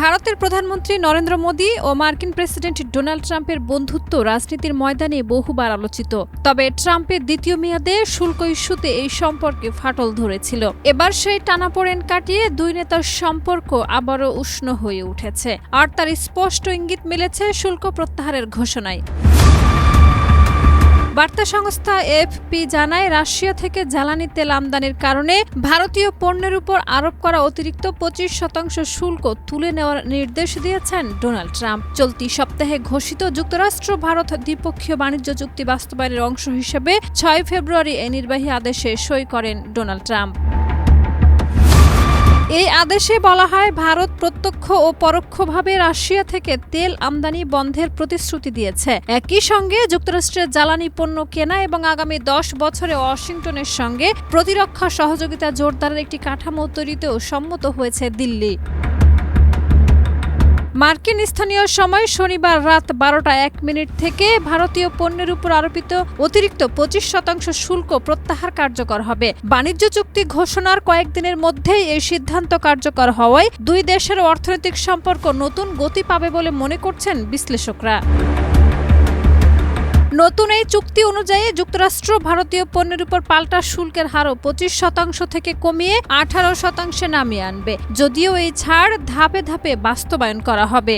ভারতের প্রধানমন্ত্রী নরেন্দ্র মোদী ও মার্কিন প্রেসিডেন্ট ডোনাল্ড ট্রাম্পের বন্ধুত্ব রাজনীতির ময়দানে বহুবার আলোচিত। তবে ট্রাম্পের দ্বিতীয় মেয়াদে শুল্ক ইস্যুতে এই সম্পর্কে ফাটল ধরেছিল। এবার সেই টানাপোড়েন কাটিয়ে দুই নেতার সম্পর্ক আবারও উষ্ণ হয়ে উঠেছে, আর তার স্পষ্ট ইঙ্গিত মিলেছে শুল্ক প্রত্যাহারের ঘোষণায়। বার্তা সংস্থা এএফপি জানায়, রাশিয়া থেকে জ্বালানি তেল আমদানির কারণে ভারতীয় পণ্যের উপর আরোপ করা অতিরিক্ত 25% শুল্ক তুলে নেওয়ার নির্দেশ দিয়েছেন ডোনাল্ড ট্রাম্প। চলতি সপ্তাহে ঘোষিত যুক্তরাষ্ট্র ভারত দ্বিপক্ষীয় বাণিজ্য চুক্তি বাস্তবায়নের অংশ হিসেবে 6 ফেব্রুয়ারি এই নির্বাহী আদেশে সই করেন ডোনাল্ড ট্রাম্প। এই আদেশে বলা হয়, ভারত প্রত্যক্ষ ও পরোক্ষভাবে রাশিয়া থেকে তেল আমদানি বন্ধের প্রতিশ্রুতি দিয়েছে। একই সঙ্গে যুক্তরাষ্ট্রের জ্বালানি পণ্য কেনা এবং আগামী 10 বছরে ওয়াশিংটনের সঙ্গে প্রতিরক্ষা সহযোগিতা জোরদারের একটি কাঠামো তৈরিতেও সম্মত হয়েছে দিল্লি। মার্কিন স্থানীয় সময় শনিবার রাত 12টা 1 থেকে ভারতীয় পণ্যের উপর আরোপিত অতিরিক্ত 25% শুল্ক প্রত্যাহার কার্যকর হবে। বাণিজ্য চুক্তি ঘোষণার কয়েকদিনের মধ্যেই এই সিদ্ধান্ত কার্যকর হওয়ায় দুই দেশের অর্থনৈতিক সম্পর্ক নতুন গতি পাবে বলে মনে করছেন বিশ্লেষকরা। নতুন এই চুক্তি অনুযায়ী যুক্তরাষ্ট্র ভারতীয় পণ্যের উপর পাল্টা শুল্কের হারও 25% থেকে কমিয়ে 18% নামিয়ে আনবে, যদিও এই ছাড় ধাপে ধাপে বাস্তবায়ন করা হবে।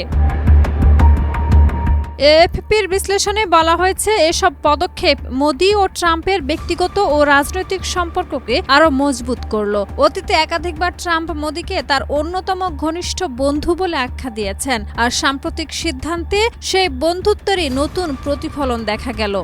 এএফপির বিশ্লেষণে বলা হয়েছে, এসব পদক্ষেপ মোদি ও ট্রাম্পের ব্যক্তিগত ও রাজনৈতিক সম্পর্ককে আরও মজবুত করল। অতীতে একাধিকবার ট্রাম্প মোদিকে তার অন্যতম ঘনিষ্ঠ বন্ধু বলে আখ্যা দিয়েছেন, আর সাম্প্রতিক সিদ্ধান্তে সেই বন্ধুত্বেরই নতুন প্রতিফলন দেখা গেল।